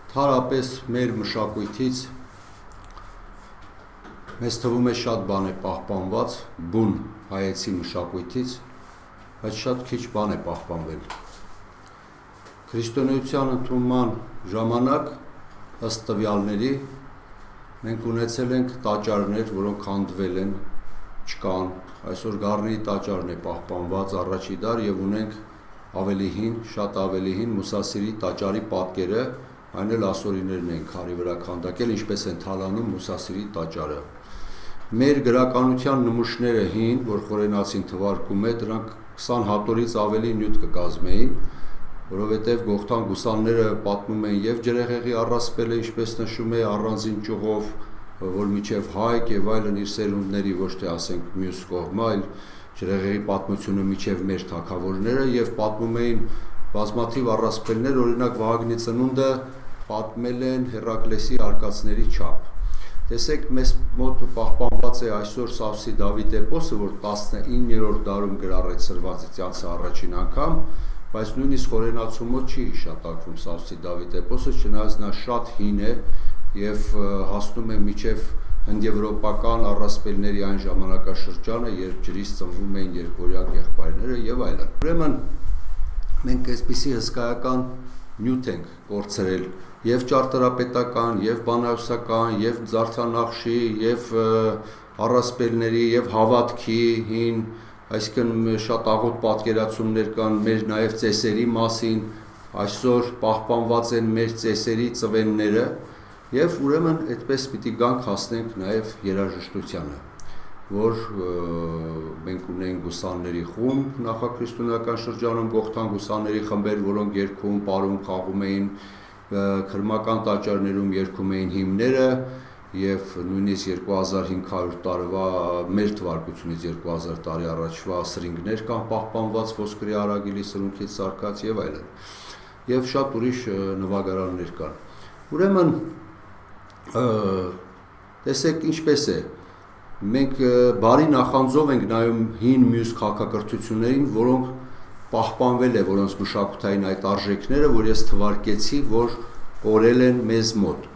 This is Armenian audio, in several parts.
Թարապես մեր մշակույթից մեզ թվում է շատ բան է պահպանված, բուն հայեցի մշակույթից, բայց շատ քիչ բան է պահպանվել։ Քրիստոնեության ընդունման ժամանակ ըստ տվյալների մենք ունեցել ենք տաճարներ, որոնք քանդվել են, չկան, այսօր Գառնիի տաճարն է պահպանված առաջի դար եւ ունենք ավելի հին, շատ ավելի հին Մուսասիրի տաճարի պատկերը, այն էլ ասորիներն են քարի վրա քանդակել, ինչպես են թալանում Մուսասիրի տաճարը։ Մեր գրականության նմուշները հին, որ Խորենացին թվարկում է, դրանք 20 հատորից ավելի նյութ կկազմեին, որովհետև Գողթան գուսանները պատմում են եւ ջրեղեղի առասպելը, ինչպես նշում է, առանձին ճյուղով, որ միջև Հայք եւ այլն իր սերունդների, ոչ թե ասենք մյուս կողմը, այլ ջրեղեղի պատմությունը միջև մեր թագավորները եւ պատմում էին բազմաթիվ առասպելներ, օրինակ Վահագնի ծնունդը պատմել են Հերակլեսի արկածների չափ։ Տեսեք, մեզ մոտ պահպանված է այսօր Սավսի Դավիթ էպոսը, որ 19-րդ դարում գրառեց Սրվածիցյանցը առաջին անգամ, բայց նույնիսկ Խորենացու մոտ չի հիշատակվում Սավսի Դավիթ էպոսը, չնայած նա շատ հին է եւ հասնում է միջև հնդեվրոպական առասպելների այն ժամանակաշրջանը, երբ ջրից ծնվում էին երկորյակ եղբայրները եւ այլն։ Ուրեմն մենք այսպիսի հսկայական նյութ ենք կորցրել եւ ճարտարապետական, եւ բանահյուսական, եւ զարդանախշի, եւ առասպելների, եւ հավատքի հին, այսինքն շատ աղոտ պատկերացումներ կան մեր նաեւ ծեսերի մասին, այսօր պահպանված են մեր ծեսերի ծվենները եւ ուրեմն այդպես պիտի գանք հասնենք նաեւ երաժշտությանը, որ մենք ունենք գուսանների խումբ նախաքրիստոնեական շրջանում, Գողթան գուսանների խմբեր, որոնք երգում, պարում, խաղում էին, քրմական տաճարներում երգում էին հիմները եւ նույնիսկ 2500 տարվա մեր թվարկությունից 2000 տարի առաջվա սրինգներ կան պահպանված ոսկրի արագիլի սրունքից սարքած եւ այլն եւ շատ ուրիշ նվագարաններ կան։ Ուրեմն տեսեք ինչպես է, մենք բարի նախանձով ենք նայում հին մյուս քաղաքակրթություններին, որոնք պահպանվել է, որոնց մշակութային այդ արժեքները, որ ես թվարկեցի, որ կորել են մեզ մոտ։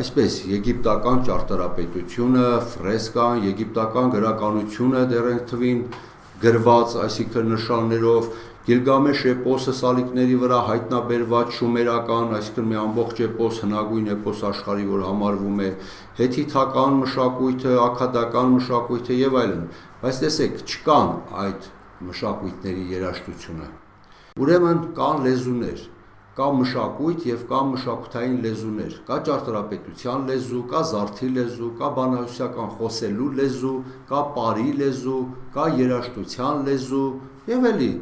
Այսպես եգիպտական ճարտարապետությունը, ֆրեսկան, եգիպտական գրականությունը դեռ են թվին գրված, այսինքն նշաններով, Գիլգամեշ էպոսը սալիկների վրա հայտնաբերված շումերական, այսինքն մի ամբողջ էպոս, հնագույն էպոս աշխարհի, որ համարվում է, հեթիթական մշակույթը, աքադական մշակույթը եւ այլն։ Բայց տեսեք, չկան այդ մշակույթների երաժշտությունը։ Ուրեմն կան լեզուներ, կա մշակույթ եւ կա մշակութային լեզուներ, կա ճարտարապետության լեզու, կա զարդի լեզու, կա բանահյուսական խոսելու լեզու, կա պարի լեզու, կա երաժշտության լեզու եւ էլի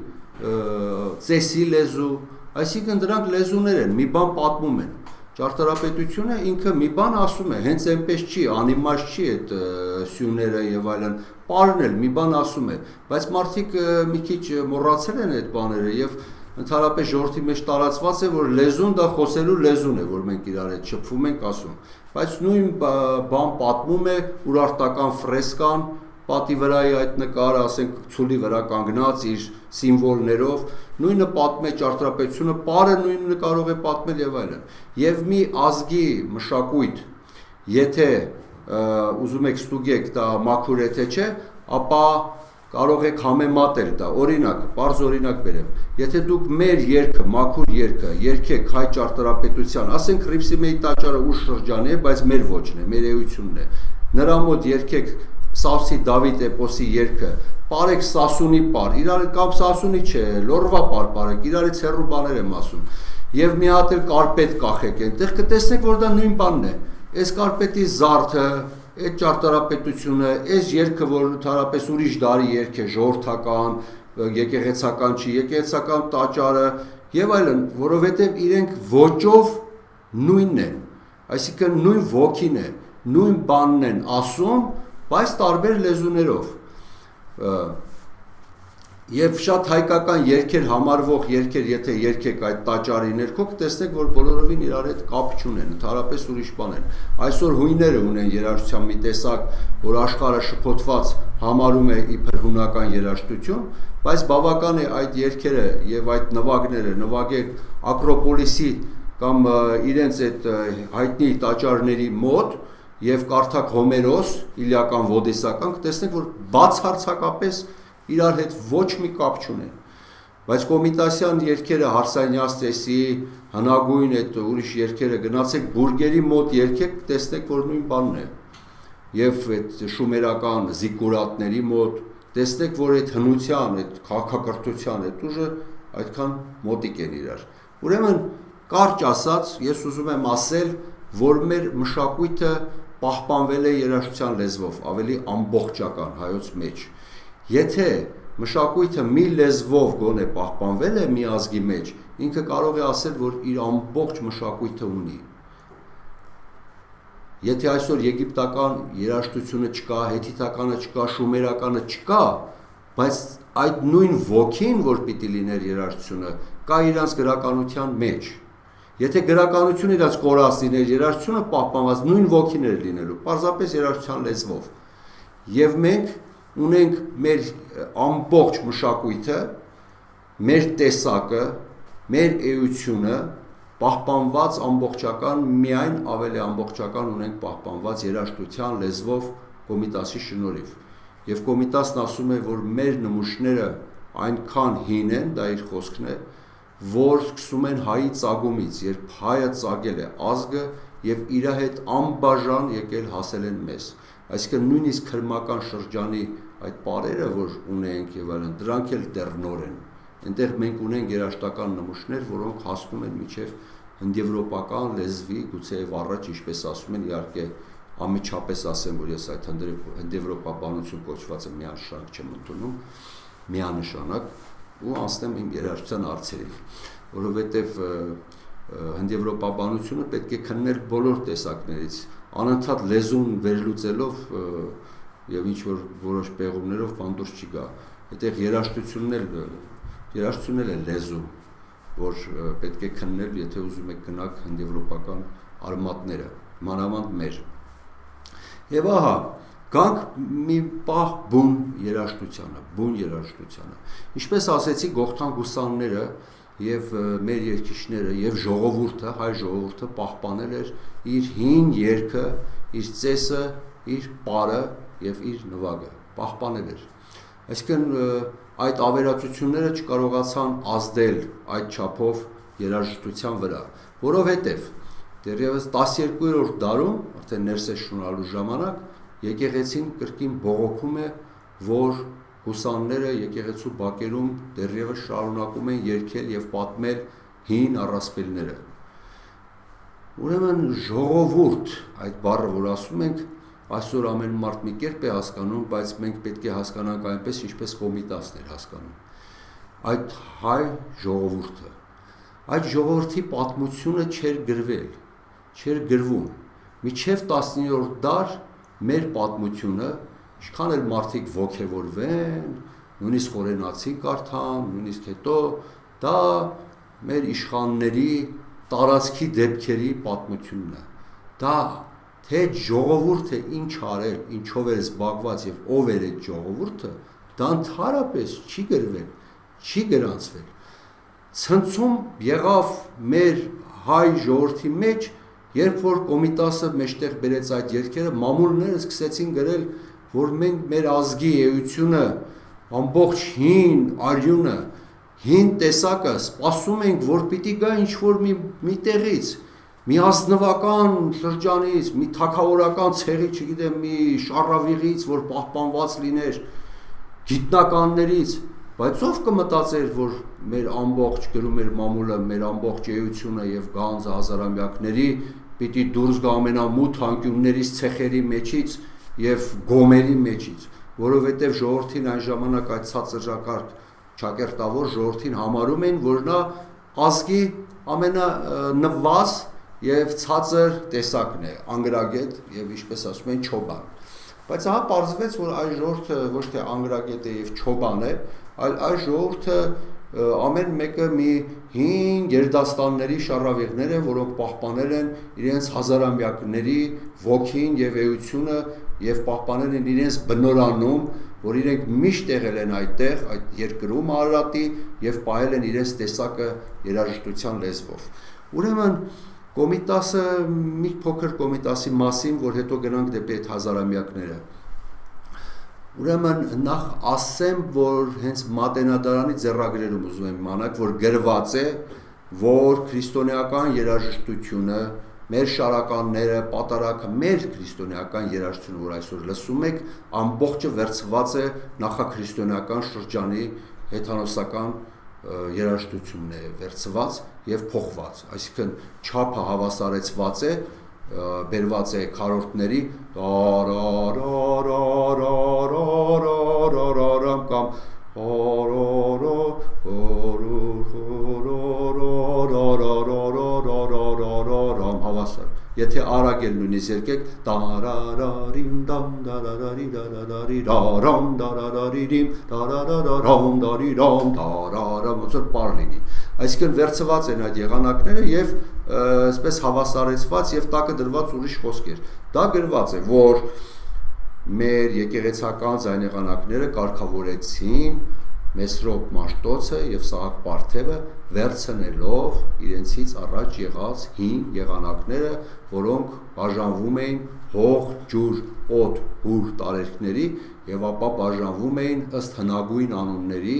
ծեսի լեզու, այսինքն դրանք լեզուներ են, մի բան պատմում են։ Ճարտարապետությունը ինքը մի բան ասում է, հենց այնպես չի, անիմաց չի այդ սյուները եւ այլն, պարն էլ մի բան ասում է, բայց մարդիկ մի քիչ մոռացել են այդ բաները եւ ընդհանրապես ժողովրդի մեջ տարածված է, որ լեզուն դա խոսելու լեզուն է, որ մենք իրար հետ շփվում ենք ասում, բայց նույն բան պատմում է Ուրարտական ֆրեսկան, պատի վրայի այդ նկարը, ասենք ցուլի վրա կանգնած իր սիմվոլներով, նույնը պատմում է ճարտարապետությունը, պարը նույնը կարող է պատմել եւ այլն։ Եվ մի ազգի մշակույթ, եթե ուզում եք ստուգեք դա մաքուր է թե չէ, ապա կարող եք համեմատել դա։ Օրինակ, բարձ օրինակ բերեմ։ Եթե դուք մեր երգը, մաքուր երգը, երգեք հայ ճարտարապետության, ասենք Ռիփսիմեի տաճարը ուշ շրջանի է, բայց մեր ոճն է, մեր էությունն է։ Նրա մոտ երգեք Սավսի Դավիթ էպոսի երգը, պարեք Սասունի պար, իրար կամ Սասունի չէ, լորվա պար պարեք, իրարից հեռու բաներ եմ ասում։ Եվ մի հատ էլ կարպետ կախեք այնտեղ, կտեսնեք, որ դա նույն բանն է։ Այս կարպետի զարդը, այդ ճարտարապետությունը, այս երգը, որ ընդհանրապես ուրիշ դարի երգ է, ժողովրդական, եկեղեցական չի, եկեղեցական տաճարը եւ այլն, որովհետեւ իրենք ոճով նույնն են, այսինքն նույն ոգին է, նույն բանն են ասում, բայց տարբեր լեզուներով։ Եվ շատ հայկական երգեր համարվող երգեր, եթե երգեք այդ տաճարի ներքո, կտեսնեք, որ բոլորովին իրար հետ կապ չունեն, ընդհանրապես ուրիշ բան են։ Այսօր հույները ունեն երաժշտության մի տեսակ, որ աշխարհը շփոթված համարում է իբր հունական երաժշտություն, բայց բավական է այդ երգերը եւ այդ նվագները նվագեք Ակրոպոլիսի կամ իրենց այդ հայտնի տաճարների մոտ եւ կարդակ Հոմերոս, իլիական, ոդիսական, կտեսնեք, որ բացարձակապես իրար հետ ոչ մի կապ չունեն։ Բայց Կոմիտասյան երգերը, Հարսանյաց տեսի, հնագույն այդ ուրիշ երգերը գնացեք բուրգերի մոտ երգեք, տեսնեք, որ նույն բանն է։ Եվ այդ շումերական զիկուրատների մոտ տեսնեք, որ այդ հնության, այդ քաղաքակրթության այդ ուժը այդքան մոտիկ են իրար։ Ուրեմն կարճ ասած, ես ուզում եմ ասել, որ մեր մշակույթը պահպանվել է երաժշտության լեզվով, ավելի ամբողջական հայոց մեջ։ Եթե մշակույթը մի լեզվով գոնե պահպանվել է մի ազգի մեջ, ինքը կարող է ասել, որ իր ամբողջ մշակույթը ունի։ Եթե այսօր եգիպտական երաժշտությունը չկա, հեթիթականը չկա, շումերականը չկա, բայց այդ նույն ոգին, որ պիտի լիներ երաժշտությունը, կա իրանց գրականության մեջ։ Եթե գրականությունը իրաց կորած լիներ, երաժշտությունը պահպանված նույն ոգին էր լինելու, պարզապես երաժշտության լեզվով։ Եվ մենք ունենք մեր ամբողջ մշակույթը, մեր տեսակը, մեր էությունը պահպանված ամբողջական, միայն ավելի ամբողջական ունենք պահպանված երաժշտության լեզվով Կոմիտասի շնորհիվ։ Եվ Կոմիտասն ասում է, որ մեր նմուշները այնքան հին են, դա իր խոսքն է, որ սկսում են հայի ծագումից, երբ հայը ծագել է ազգը եւ իր հետ անբաժան եկել հասել են մեզ։ Այսինքն նույնիսկ քրմական շրջանի այդ պարերը, որ ունենք եւ այլն, դրանք էլ դեռ նոր են։ Այնտեղ մենք ունենք երաժշտական նմուշներ, որոնք հասնում են մինչև հնդեվրոպական լեզվի, գուցեև առաջ, ինչպես ասում են, իհարկե ամիջապես ասեմ, որ ես այդ հնդեվրոպաբանություն կոչվածը միանշանակ չեմ ընդունում, միանշանակ, ու անցնեմ իմ երաժշտության հարցերին, որովհետև հնդեվրոպաբանությունը պետք է քննել բոլոր տեսակներից, անընդհատ լեզուն վերլուծելով եւ ինչ որ որոշ պեղումներով բանդուր չի գա։ Այդտեղ երաժշտությունն էլ է լեզու, որ պետք է քննել, եթե ուզում եք գնաք հնդեվրոպական արմատները, մանավանդ մեր։ Եվ ահա, գանք մի պահ բուն երաժշտությանը։ Ինչպես ասեցի, Գողթան գուսանները եւ մեր երգիչները եւ ժողովուրդը, հայ ժողովուրդը պահպանել էր իր հին երգը, իր ծեսը, իր պարը եւ իր նվագը, պահպանել էր։ Այսինքն այդ ավերածությունները չկարողացան ազդել այդ չափով երաժշտության վրա, որովհետեւ դեռևս 12-րդ դարում, արդեն ներսես շունալու ժամանակ, եկեղեցին կրկին բողոքում է, որ գուսանները եկեղեցու բակերում դեռևս շարունակում են երգել եւ պատմել հին առասպելները։ Ուրեմն ժողովուրդ, այդ բառը որ ասում ենք, այսօր ամեն մարդ մի կերպ է հասկանում, բայց մենք պետք է հասկանանք այնպես, ինչպես Կոմիտասն էր հասկանում։ Այդ հայ ժողովուրդը, այդ ժողովրդի պատմությունը չէր գրվում։ Մինչև 19-րդ դար մեր պատմությունը, ինչքան էլ մարդիկ ոգևորվեն, նույնիսկ օրենացի կարդան, նույնիսկ հետո դա մեր իշխանների տարածքի դեպքերի պատմությունն է։ Դա թե ժողովուրդը ինչ արել, ինչով էր զբաղված եւ ով էր այդ ժողովուրդը, դա ընդհանրապես չի գրվել, չի գրանցվել։ Ցնցում եղավ մեր հայ ժողովրդի մեջ, երբ որ Կոմիտասը մեջտեղ բերեց այդ երգերը, մամուլները սկսեցին գրել, որ մենք մեր ազգի էությունը, ամբողջ հին արյունը, հին տեսակը սպասում ենք, որ պիտի գա ինչ-որ մի տեղից, մի ազնվական շրջանից, մի թագավորական ցեղի, չգիտեմ, մի շառավիղից, որ պահպանված լիներ, գիտնականներից, բայց ով կմտածեր, որ մեր ամբողջ գրում էր մամուլը, մեր ամբողջ էությունը եւ գանձը հազարամյակների պիտի դուրս գա ամենամութ անկյուններից, ցեղերի մեջից եւ գոմերի մեջից, որովհետեւ ժողովրդին այն ժամանակ այդ ցածրակարգ ճակերտավոր ժողովրդին համարում են, որ նա ազգի ամենանվազ եւ ցածր տեսակն է, անգրագետ եւ ինչպես ասում են չոբան։ Բայց ահա պարզվեց, որ այս ժողովուրդը ոչ թե անգրագետ է եւ չոբան է, այլ այս ժողովուրդը ամեն մեկը մի հին գերդաստանների շառավիղներ են, որոնք պահպանել են իրենց հազարամյակների ոգին եւ էությունը եւ պահպանել են իրենց բնորանում, որ իրենք միշտ եղել են այդտեղ, այդ երկրում Արարատի եւ պահել են իրենց տեսակը երաժշտության լեզվով։ Ուրեմն Կոմիտասը մի փոքր Կոմիտասի մասին, որ հետո գնանք դեպի այդ հազարամյակները։ Ուրեմն նախ ասեմ, որ հենց Մատենադարանի ձեռագրերում ուզում եմ իմանալ, որ գրված է, որ քրիստոնեական երաժշտությունը, մեր շարականները, պատարագը, մեր քրիստոնեական երաժշտությունը, որ այսօր լսում եք, ամբողջը վերցված է նախաքրիստոնեական շրջանի հեթանոսական երաժշտությունն է վերցված եւ փոխված, այսինքն չափը հավասարեցված է, բերված է քառորդների կամ հավասար։ Եթե արագ էլ նույնիսկ եկեք տարարարիմ դամ դարարարի դարարարի ռամ դարարարիմ դարարարամ դարիրամ տարարամ ոնց որ պար լինի։ Այսինքն վերցված են այդ եղանակները եւ այսպես հավասարեցված եւ տակը դրված ուրիշ խոսքեր։ Դա գրված է, որ մեր եկեղեցական ձայնեղանակները կարգավորեցին Մեսրոպ Մաշտոցը եւ Սահակ Պարթևը վերցնելով իրենցից առաջ եղած հին եղանակները, որոնք բաժանվում էին հող, ջուր, օդ, հուր տարերքների եւ ապա բաժանվում էին ըստ հնագույն անունների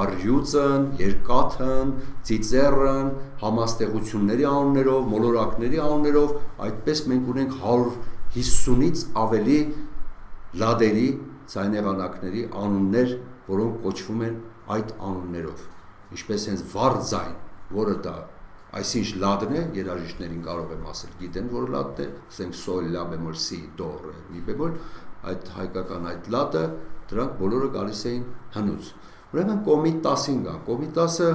Արյուծն, Երկաթն, Ծիծեռն, համաստեղությունների անուններով, մոլորակների անուններով, այդպես մենք ունենք 150-ից ավելի լադերի ձայնեղանակների անուններ, որոնք կոչվում են այդ անուններով, ինչպես հենց վառ ձայն, որը դա այսինչ լադն է, երաժիշտներին կարող եմ ասել, գիտեն, որ լադն է, ասենք սոլ, լա բեմոլ, սի, դո, ռե, մի բեմոլ, այդ հայկական այդ լադը, դրանք բոլորը գալիս էին հնուց։ Ուրեմն Կոմիտասին գա, Կոմիտասը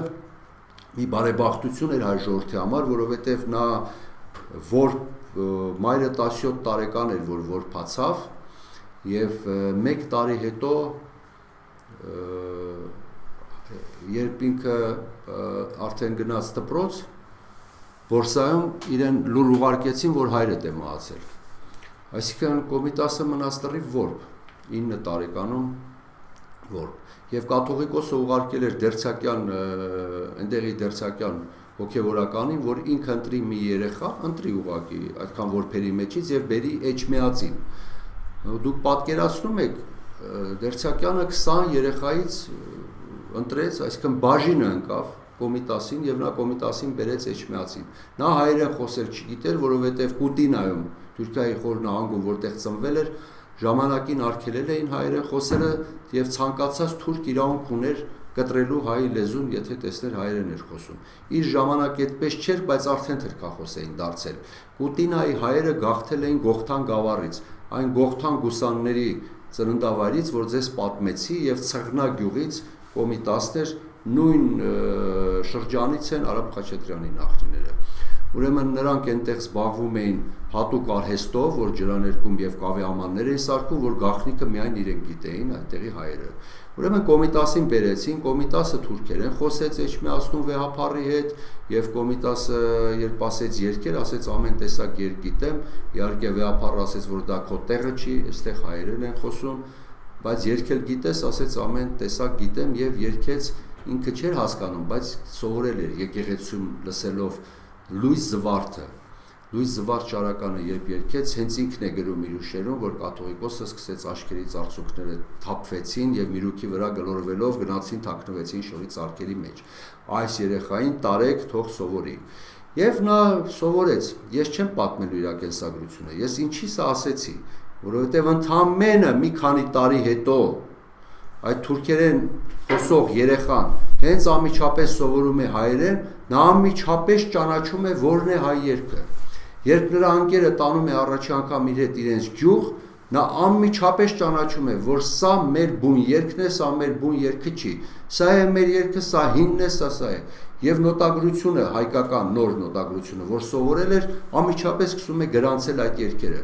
մի բարեբախտություն էր հայ ժողովրդի համար, որովհետև նա որ մայրը 17 տարեկան էր, որ որբացավ, եւ 1 տարի հետո երբ ինքը արդեն գնաց դպրոց, Բորսայում իրեն լուր ուղարկեցին, որ հայրդ է մահացել։ Այսինքն Կոմիտասը մնաց լրիվ որբ, 9 տարեկանում որբ։ Եվ կաթողիկոսը ուղարկել էր դերձակյան, այնտեղի դերձակյան հոգևորականին, որ ինքը ընտրի մի երեխա, ընտրի ուղակի այդքան որբերի մեջից եւ բերի Էջմիածին։ Դուք պատկերացնում եք, դերձակյանը 20 երեխայից ընտրեց, այսինքն բաժինը ընկավ Կոմիտասին եւ նա Կոմիտասին բերեց Էջմիածին։ Նա հայերեն խոսել չգիտեր, որովհետեւ Կուտինայում, Թուրքիայի խոր նահանգում, որտեղ ծնվել էր, ժամանակին արգելել էին հայերեն խոսելը եւ ցանկացած թուրք իրավունք ուներ կտրելու հայ լեզուն, եթե տեսներ հայերեն էր խոսում։ Իր ժամանակ այդպես չէր, բայց արդեն թրքախոս էին դարձել։ Կուտինայի հայերը գաղթել էին Գողթան գավառից, այն Գողթան գուսանների ծննդավայրից, որ ձեզ պատմեցի, եւ Ցղնա գյուղից Կոմիտասներ նույն շրջանից են Արաբ Խաչատրյանի նախնիները։ Ուրեմն նրանք այնտեղ զբաղվում էին հատուկ արհեստով, որ ջրաներկում եւ կավեամաններ էին սարքում, որ գաղտնիքը միայն իրենք գիտեին, այդտեղի հայերը։ Ուրեմն Կոմիտասին բերեցին, Կոմիտասը թուրքերեն խոսեց Էջմիածնում վեհապարի հետ եւ Կոմիտասը երբ ասեց երկեր, ասեց ամեն տեսակ երկ գիտեմ, իհարկե վեհապարը ասեց, որ դա քո տեղը չի, այստեղ հայերեն են խոսում, բայց երկել գիտես, ասեց ամեն տեսակ գիտեմ եւ երկեց, ինքը չէր հասկանում, բայց սովորել էր եկեղեցում լսելով Լույս Զվարթ ճարականը երբ երկեց, հենց ինքն է գրում իր ուշերում, որ կաթողիկոսը սկսեց աչքերի ծարձուկները թափվեցին եւ միրուքի վրա գլորվելով գնացին թաքնվեցին շորի ծառքերի մեջ։ Այս երեխային տարեք թող սովորի։ Եվ նա սովորեց։ Ես չեմ պատմելու իր կենսագրությունը։ Ես ինչի սա ասեցի, որովհետեւ ընդամենը մի քանի տարի հետո այդ թուրքերեն խոսող երեխան հենց անմիջապես սովորում է հայերեն, նա անմիջապես ճանաչում է որն է հայ երգը։ Երբ նրա ընկերը տանում է առաջի անգամ իր հետ իրենց գյուղ, նա անմիջապես ճանաչում է, որ սա մեր բուն երգն է, սա մեր բուն երգը չի։ Սա է մեր երգը, սա հինն է, սա է։ Եվ նոտագրությունը, հայկական նոր նոտագրությունը, որ սովորել էր, անմիջապես սկսում է գրանցել այդ երգերը։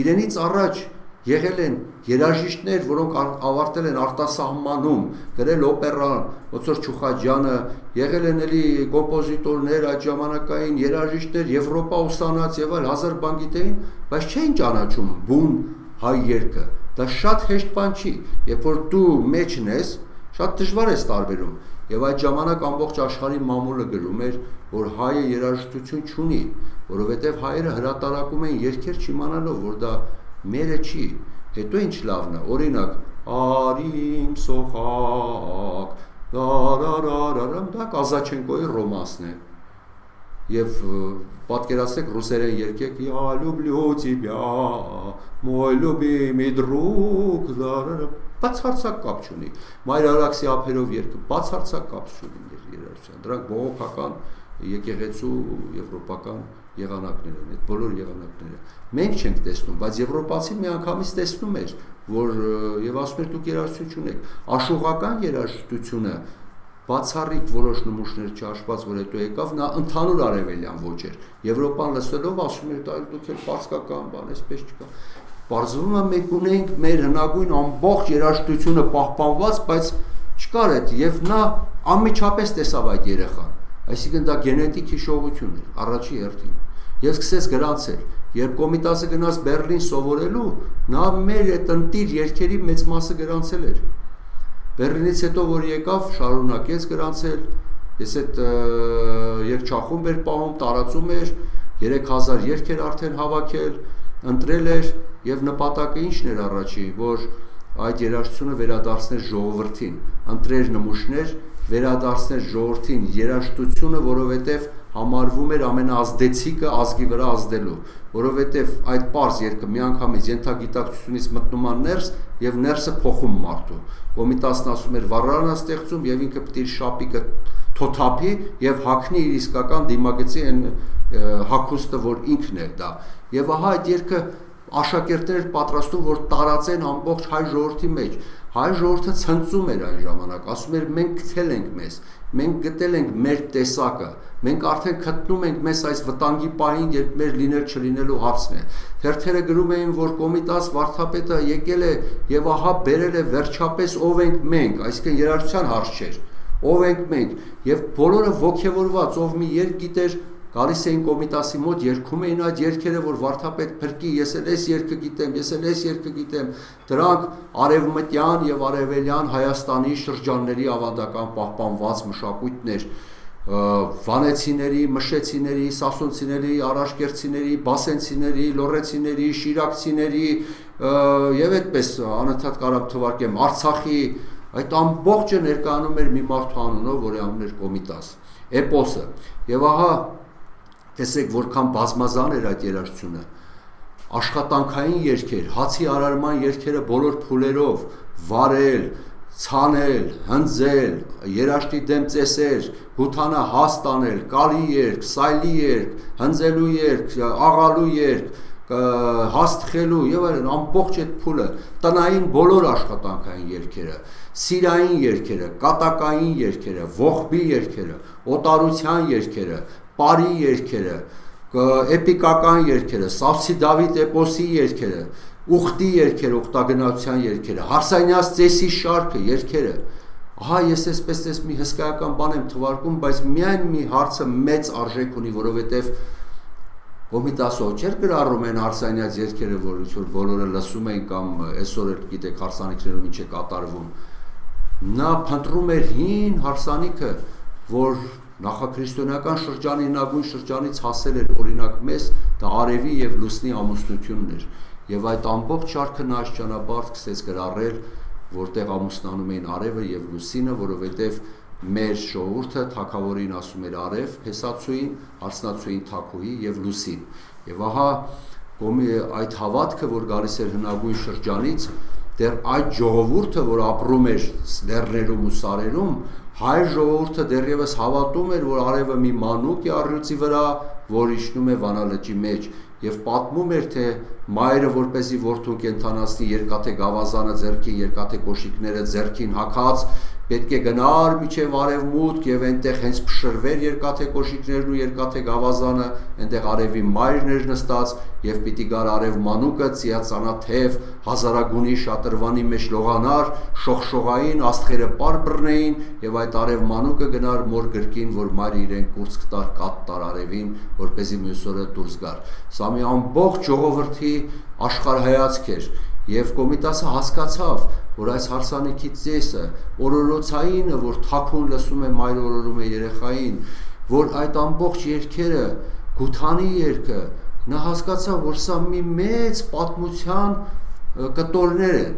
Իրենից առաջ եղել են երաժիշտներ, որոնք ավարտել են արտասահմանում, գրել օպերան, ոնց որ Չուխաջյանը, եղել են էլի կոմպոզիտորներ, այդ ժամանակային երաժիշտներ, Եվրոպա ուսանած եւ այլ հազար բան գիտեին, բայց չէին ճանաչում բուն հայ երգը։ Դա շատ հեշտ բան չի, երբ որ դու մեջն ես, շատ դժվար է տարբերում։ Եվ այդ ժամանակ ամբողջ աշխարհի մամուլը գրում էր, որ հայը երաժշտություն չունի, որովհետև հայերը հրատարակում են երգեր չիմանալով, որ դա մերը չի։ Հետո ինչ լավն է, օրինակ, արիմ սոխակ, դարարարարամ, դա Կազաչենկոյի ռոմանսն է։ Եվ պատկերացրեք ռուսերեն երգեք «Я люблю тебя, мой любимый друг», բացարձակ կապ չունի։ Մայրարաքսի ափերով երգը բացարձակ կապ չունի երաժշտության։ Դրանք բողոքական եկեղեցու եվրոպական եղանակներ են, այդ բոլոր եղանակները։ Մենք չենք տեսնում, բայց եվրոպացին միանգամից տեսնում էր, որ եւ ասում էր դուք երաժշտություն չունեք։ Աշուղական երաժշտությունը բացառիկ որոշ նմուշներ չհաշված, որ հետո եկավ, նա ընդհանուր արևելյան ոճ էր։ Եվրոպան լսելով ասում էր, դա դուք էլ պարսկական բան, այսպես չկա։ Պարզվում է մենք ունենք մեր հնագույն ամբողջ երաժշտությունը պահպանված, բայց չկար այդ, եւ նա անմիջապես տեսավ այդ երեխան։ Այսինքն դա գենետիկ հիշողություն էր, առաջի հերթին։ Եվ սկսեց գրանցել։ Երբ Կոմիտասը գնաց Բեռլին սովորելու, նա մեր այդ ընտիր երգերի մեծ մասը գրանցել էր։ Բեռլինից հետո որ եկավ, շարունակեց գրանցել, ես այդ երգչախումբ էր պահում, տարածում էր, 3000 երգ էր արդեն հավաքել, ընտրել էր եւ նպատակը ինչն էր առաջի, որ այդ երաժշտությունը վերադարձներ ժողովրդին, ընտրեր նմուշներ, վերադարձներ ժողովրդին երաժշտությունը, որովհետեւ համարվում էր ամենաազդեցիկը ազգի վրա ազդելու, որովհետև այդ պարզ երգը միանգամից ենթագիտակցությունից մտնում է ներս եւ ներսը փոխում մարդու։ Կոմիտասն ասում էր վառարանա ստեղծում եւ ինքը պետք է շապիկը թոթափի եւ հագնի իր իսկական դիմագծի այն հագուստը, որ ինքն է դա։ Եվ ահա այդ երգը աշակերտներ պատրաստում, որ տարածեն ամբողջ հայ ժողովրդի մեջ։ Հայ ժողովուրդը ցնծում էր այն ժամանակ, ասում էր մենք գտել ենք մեզ, մենք գտել ենք մեր տեսակը, մենք արդեն գտնում ենք մեզ այս վտանգի պահին, երբ մեր լինել չլինելու հարցն է։ Թերթերը գրում էին, որ Կոմիտաս վարդապետը եկել է եւ ահա բերել է վերջապես ով ենք մենք, այսինքն երաժշտության հարց չէր, ով ենք մենք, եւ բոլորը ոգևորված, ով մի երգ գիտեր, գալիս էին Կոմիտասի մոտ, երգում էին այդ երգերը, որ վարդապետ փրկի, ես էլ այս երգը գիտեմ, ես էլ այս երգը գիտեմ։ Դրանք արևմտյան եւ արևելյան Հայաստանի շրջանների ավանդական պահպանված մշակույթներ, վանեցիների, մշեցիների, սասունցիների, արաշկերտցիների, բասենցիների, լոռեցիների, շիրակցիների եւ այդպես անընդհատ կարամ թվարկեմ Արցախի, այդ ամբողջը ներկայանում էր մի մարդու անունով, որի անունն էր Կոմիտաս, էպոսը։ Եվ ահա տեսեք որքան բազմազան էր այդ երաժշտությունը, աշխատանքային երգեր, հացի արարման երգերը բոլոր փուլերով, վարել, ցանել, հնձել, երաշտի դեմ ծեսեր, հութանա հաստ անել, կարի երգ, սայլի երգ, հնձելու երգ, աղալու երգ, հաստխելու եւ այլն ամբողջ այդ փուլը, տնային բոլոր աշխատանքային երգերը, սիրային երգերը, կատակային երգերը, ողբի երգերը, օտարության երգերը, Պարի երգերը, էպիկական երգերը, Սավսի Դավիթ էպոսի երգերը, ուխտի երգերը, ուխտագնացության երգերը, Հարսանյաց ծեսի շարքը երգերը։ Ահա ես այսպես մի հսկայական բան եմ թվարկում, բայց միայն մի հարցը մեծ արժեք ունի, որովհետև Կոմիտասը չէր գրառում են Հարսանյաց երգերը, որ բոլորը լսում էին կամ այսօր էլ գիտեք հարսանիքներում ինչ է կատարվում։ Նա փնտրում էր հին հարսանիքը, որ նախաքրիստոնեական շրջանի հնագույն շրջանից հասել էր օրինակ մեզ, դա արևի եւ լուսնի ամուսնությունն էր, եւ այդ ամբողջ շարքը նա ճանապարհ սկսեց գրառել, որտեղ ամուսնանում էին արևը եւ լուսինը, որովհետեւ մեր ժողովուրդը թագավորին ասում էր արև, հեսացուին, հարսնացուին թագուհի եւ լուսին։ Եվ ահա այդ հավատքը, որ գալիս էր հնագույն շրջանից, դեռ այդ ժողովուրդը, որ ապրում էր լեռներում ու սարերում, հայ ժողովուրդը դեռևս հավատում էր, որ արևը մի մանուկ է առյուծի վրա, որ իջնում է Վանա լճի մեջ, եւ պատմում էր, թե մայրը որպեսզի որդուն կենթանացնի, երկաթե գավազանը ձեռքին, երկաթե կոշիկները ձեռքին հագած, պետք է գնար միջև արևմուտք եւ այնտեղ հենց փշրվեր երկաթե կոշիկներն ու երկաթե գավազանը, այնտեղ արևի մայրն էր նստած եւ պիտի գար արև մանուկը ծիածանաթև հազարագունի շատրվանի մեջ լողանար, շողշողային աստղերը պար բռնեին եւ այդ արև մանուկը գնար մոր գրկին, որ մայրը իրեն կուրծ կտար կատ տար արևին, որպեսզի մյուս օրը դուրս գար։ Սա մի ամբողջ ժողովրդի աշխարհայացք էր Եվ Կոմիտասը հասկացավ, որ այս հարսանիքի ծեսը, օրորոցայինը, որ թաքուն լսում է մայր օրորում է երեխային, որ այդ ամբողջ երգերը, Գութանի երգը, նա հասկացավ, որ սա մի մեծ պատմության կտորներ են,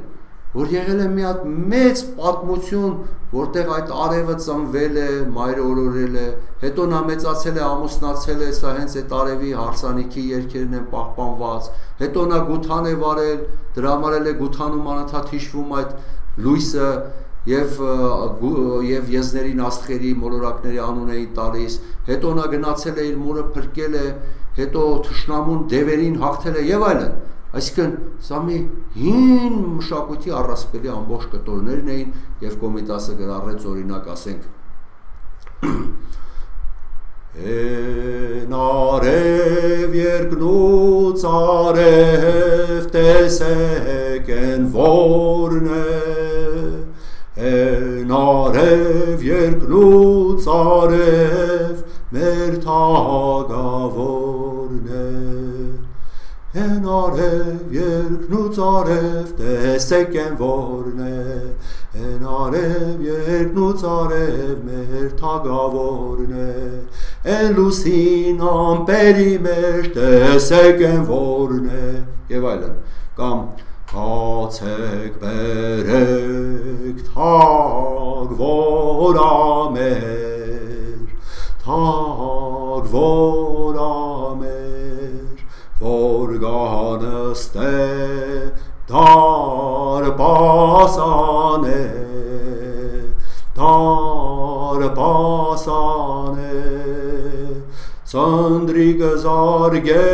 որ եղել է մի հատ մեծ պատմություն, որտեղ այդ արևը ծնվել է, մայրը օրորել է, հետո նա մեծացել է, ամուսնացել է, սա հենց այդ արևի հարսանիքի երգերն են պահպանված, հետո նա Գութան է վարել, դրա համար է Գութանում անընդհատ հիշվում այդ լույսը եւ եզներին աստղերի մոլորակների անուն էին տալիս, հետո նա գնացել է իր մորը փրկել է, հետո թշնամուն դևերին հաղթել է եւ այլն։ Այսինքն սա մի հին մշակույթի առասպելի ամբողջ կտորներն էին եւ Կոմիտասը գրառեց օրինակ ասենք Են արև երկնուց արև տեսեք են որն է Են արև երկնուց արև մեր թագավորն է Են արև երկնուց արև տեսեք են որն է Են արև երկնուց արև մեր թագավորն է Են լուսին ամպերի մեջ տեսեք են որն է Եվ այլն կամ Հացեք բերեք թագվոր ամեր Թագվոր ամեր Որ գանստե դարպասան է Դարպասան է Ծնդրիկը զարգե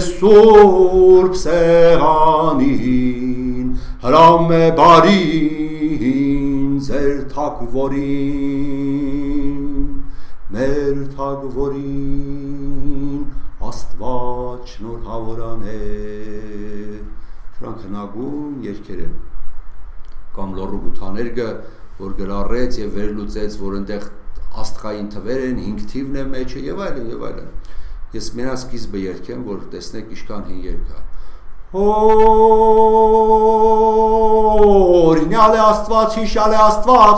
սուրբ սեղանին Հրամ է բարին ձեր թագվորին Մեր թագվորին Աստված շնորհավորանե Frank հնագույն երգեր են կամ լոռու գութաներգը որ գրառեց եւ վերլուծեց որ այնտեղ աստղային թվեր են 5 թիվն է մեջը եւ այլն ես մենակ սկիզբը երգեմ որ տեսնեք ինչքան հին երգ է Օրինալ է Աստված հիշալ է Աստված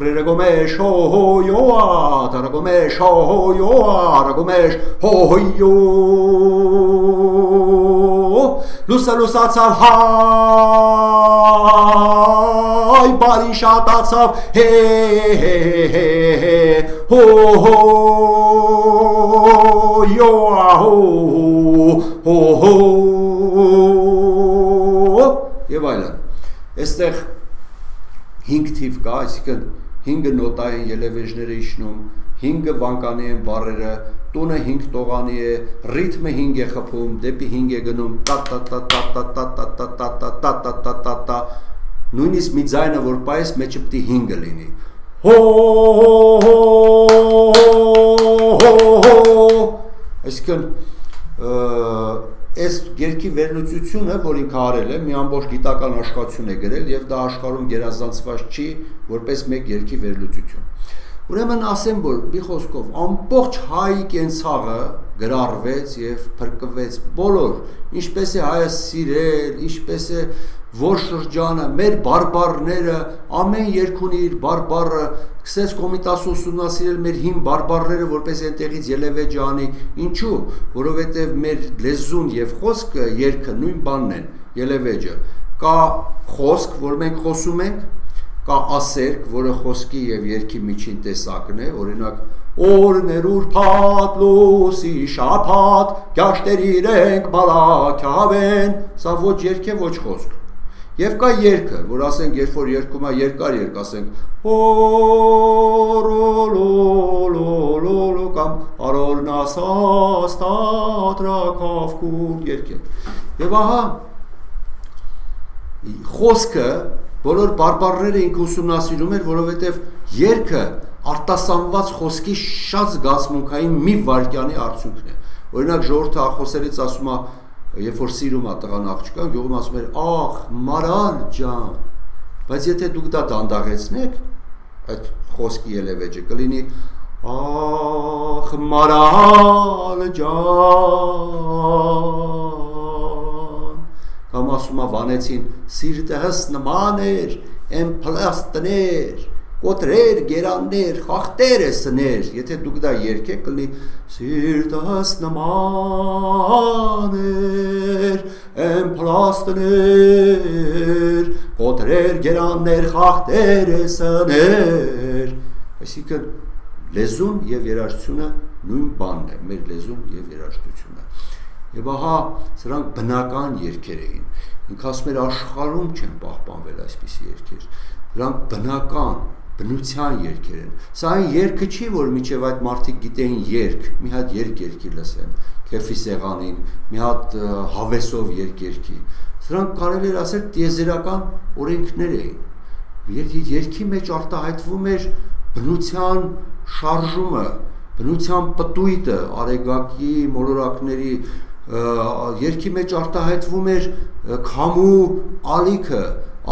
Ռերագոմեշ հոյոա տարագոմեշ հոյոա ռագոմեշ հոյո լուսացավ հայ բարի շատացավ հոյոա հո եւ այլն այստեղ 5 թիվ կա, այսինքն 5 նոտա են ելևեժները իջնում, 5 վանկանի են բառերը, տունը 5 տողանի է, ռիթմը 5 է խփում, դեպի 5 է գնում, տա նույնիսկ մի ձայնը որ պայես մեջը պիտի 5 լինի։ Այսինքն Այս երգի վերլուծությունը, որ ինքը արել է, մի ամբողջ գիտական աշխատություն է գրել եւ դա աշխարհում գերազանցված չի որպես մեկ երգի վերլուծություն։ Ուրեմն ասեմ, որ մի խոսքով ամբողջ հայ կենցաղը գրառվեց եւ փրկվեց բոլոր, ինչպես է հայը սիրել, ինչպես է որ շրջանը, մեր բարբարները, ամեն երգ ունի իր բարբառը, սկսեց Կոմիտասը ուսումնասիրել մեր հին բարբառները, որպես այնտեղից ելևեջ անի, ինչու, որովհետև մեր լեզուն եւ խոսքը երգը նույն բանն են, ելևեջը, կա խոսք, որ մենք խոսում ենք, կա ասերք, որը խոսքի եւ երգի միջին տեսակն է, օրինակ օրներ ուրբաթ լուսի շաբաթ, գաշտեր իրենք բալաքավեն, սա ոչ երգ է, ոչ խոսք։ Եվ կա երգը, որ ասենք, երբ որ երգում է երկար երգ, ասենք օ-լո-լո-լո-լո կամ արորնասաստատրակավկուն երգ է։ Եվ ահա խոսքը բոլոր բարբառները ինքը ուսումնասիրում էր, որովհետև երգը արտասանված խոսքի շատ զգացմունքային մի վայրկյանի արդյունքն է։ Օրինակ ժողովուրդը ախոսելից ասում է Երբ որ սիրում է տղան աղջկան, գյուղում ասում էր աղ, մարալ ջան, բայց եթե դուք դա դանդաղեցնեք, այդ խոսքի ելևեջը կլինի ախ մարալ ջան կամ ասում է վանեցին սիրտս նման էր եմ փլաստներ կոտրեր գերաններ խախտեր է սներ եթե դուք դա երգեք կլինի սիրտս նման էր եմ փլաստներ կոտրեր գերաններ խախտեր է սներ այսինքն լեզուն եւ երաժշտությունը նույն բանն է մեր լեզուն եւ երաժշտությունը եւ ահա սրանք բնական երգեր էին ինքը ասում էր աշխարհում չեն պահպանվել այսպիսի երգեր դրանք բնական բնության երգեր են սա այն երգը չի որ միջև այդ մարդիկ գիտեին երգ մի հատ երգ երգի լսեն քեֆի սեղանին մի հատ հավեսով երգ երգի սրանք կարելի է ասել տիեզերական օրենքներ էին երգի մեջ արտահայտվում էր բնության շարժումը բնության պտույտը արեգակի մոլորակների երգի մեջ արտահայտվում էր քամու ալիքը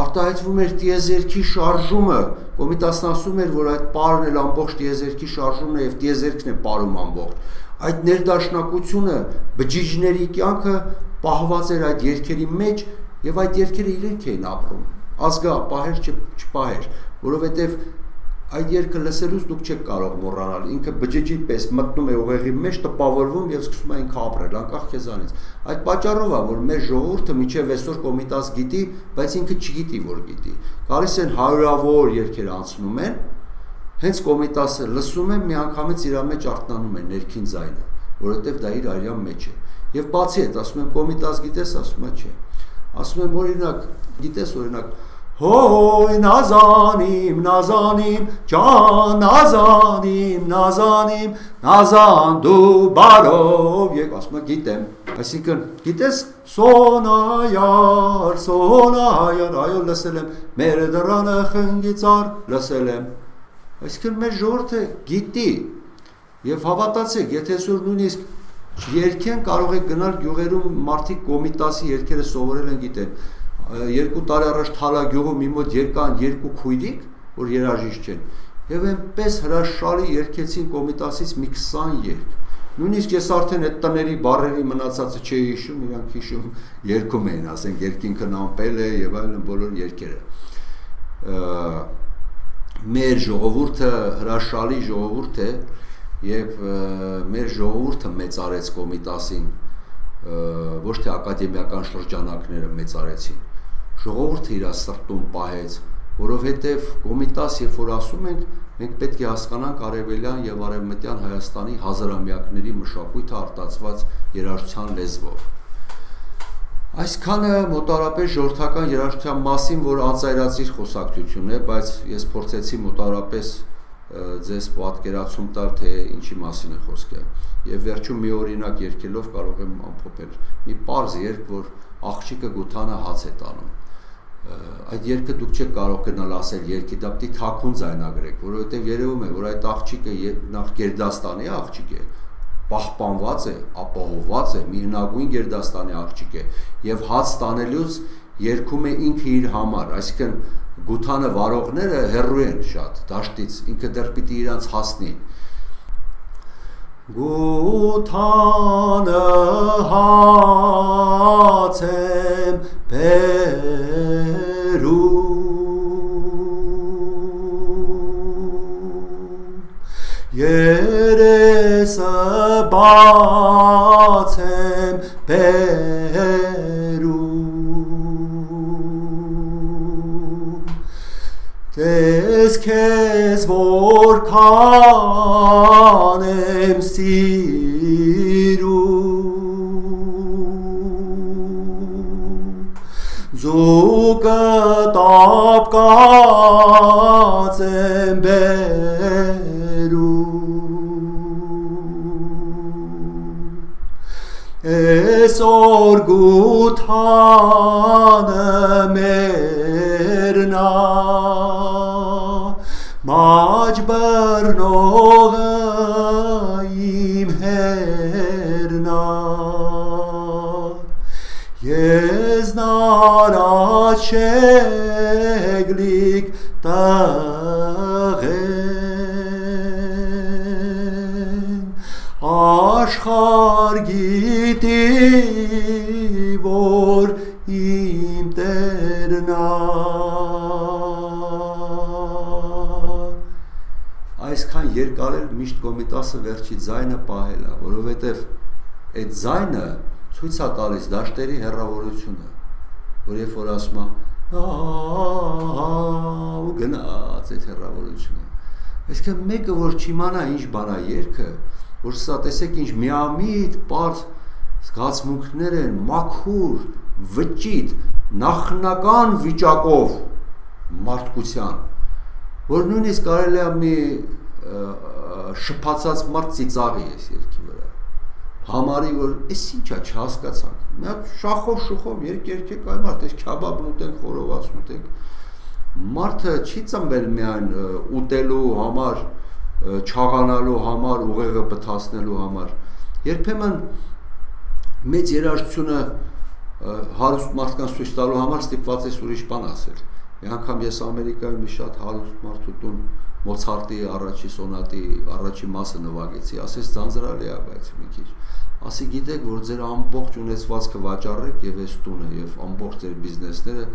արտահայտվում էր տիեզերքի շարժումը Կոմիտասն ասում էր որ այդ պարն էլ ամբողջ տիեզերքի շարժումն է եւ տիեզերքն է պարում ամբողջ այդ ներդաշնակությունը բջիջների կյանքը պահված էր այդ երգերի մեջ եւ այդ երգերը իրենք էին ապրում ազգա պահեր չպահեր որովհետեւ այդ երգը լսելուց դուք չեք կարող մոռանալ ինքը բջիջի պես մտնում է ուղեղի մեջ տպավորվում եւ սկսում է ինքը ապրել անկախ քեզանից այդ պատճառով է որ մեր ժողովուրդը միջև այսօր Կոմիտաս գիտի բայց ինքը չգիտի որ գիտի գալիս են հարյուրավոր երգեր անցնում են հենց Կոմիտասը լսում են միանգամից իր մեջ արթնանում է ներքին ձայնը որովհետեւ դա իր արյան մեջ է եւ բացի այդ ասում եմ Կոմիտաս գիտես ասում է չէ ասում եմ օրինակ գիտես օրինակ Հոյ նազանիմ, նազանիմ, ջան, նազանիմ, նազանիմ, նազան դու բարով եկ, ասում է գիտեմ, այսինքն գիտես սոնայար, սոնայար, այո լսել եմ, մեր դրանը խնգիծար լսել եմ, այսինքն մեր ժողովուրդը գիտի եւ հավատացեք, եթե այսօր նույնիսկ երգեն կարող եք գնալ գյուղերում մարդիկ Կոմիտասի երգերը սովորել են գիտեն 2 տարի առաջ Թալագյուղում մի մոտ երկան 2 քույրիկ, որ երաժիշտ չեն, եւ այնպես հրաշալի երգեցին Կոմիտասից մի 20 երգ։ Նույնիսկ ես արդեն այդ տների բառերի մնացածը չէի հիշում, իրանք հիշում երգում էին, ասենք երկինքն ամպել է եւ այլն բոլոր երգերը։ Մեր ժողովուրդը հրաշալի ժողովուրդ է եւ մեր ժողովուրդը մեծարեց Կոմիտասին, ոչ թե ակադեմիական շրջանակները մեծարեցին։ Ժողովուրդը իր սրտում պահեց, որովհետև Կոմիտաս երբ որ ասում ենք, մենք պետք է հասկանանք արևելյան եւ արևմտյան Հայաստանի հազարամյակների մշակույթը արտացված երաժշտության լեզվով։ Այսքանը մոտարապես ժողովրդական երաժշտության մասին, որ անծայրածիր խոսակցություն է, բայց ես փորձեցի մոտարապես ձեզ պատկերացում տալ, թե ինչի մասին է խոսքը։ Եվ վերջում մի օրինակ երգելով կարող եմ ամփոփել։ Մի պարզ երգ, որ աղջիկը գութանը հաց է տանում։ Այդ երգը դուք չեք կարող գնալ ասել երգի, դա պետք է թաքուն ձայնագրեք, որովհետև երևում է, որ այդ աղջիկը նախ Գերդաստանի աղջիկ է, պահպանված է, ապահովված է, մի հնագույն Գերդաստանի աղջիկ է, եւ հաց տանելուց երգում է ինքը իր համար, այսինքն գութանը վարողները հեռու են շատ դաշտից, ինքը դեռ պիտի իրանց հասնի։ Գութանը հաց եմ բերում, երեսը բաց եմ բերում, տես քեզ որքան եմ սիրում, ձուկը տապկած եմ բերում, այսօր գութանը մերնա Մաջ բռնողը իմ հերնա Ես նարաց շեգլիկ տղեր աշխարհ գիտի, որ իմ Տերն ա։ Այսքան երկար էլ միշտ Կոմիտասը վերջի ձայնը պահել է, որովհետև այդ ձայնը ցույց է տալիս դաշտերի հեռավորությունը, որ երբ որ ասում է ու գնաց այդ հեռավորությունը։ Այսինքն մեկը որ չիմանա ինչ բան է երգը, որ սա տեսեք ինչ միամիտ պարզ զգացմունքներ են, մաքուր, վճիտ, նախնական վիճակով մարդկության, որ նույնիսկ կարելի է մի շփացած մարդ ծիծաղի այս երգի վրա, համարի որ էս ինչա չհասկացանք, մի հատ շախով շուխով երգեք այ մարդ, այս քյաբաբն ուտենք, խորոված ուտենք, մարդը չի ծնվել միայն ուտելու համար, չաղանալու համար, ուղեղը բթացնելու համար, երբեմն մեծ երաժշտությունը հարուստ մարդկանց ցույց տալու համար ստիպված ես ուրիշ բան ասել։ Մի անգամ ես Ամերիկայում մի շատ հարուստ մարդու տուն Մոցարտի առաջի սոնատի առաջի մասը նվագեցի, ասես ձանձրալի է, բայց մի քիչ։ Ասի գիտեք, որ ձեր ամբողջ ունեցվածքը վաճառեք եւ այս տունը եւ ամբողջ ձեր բիզնեսները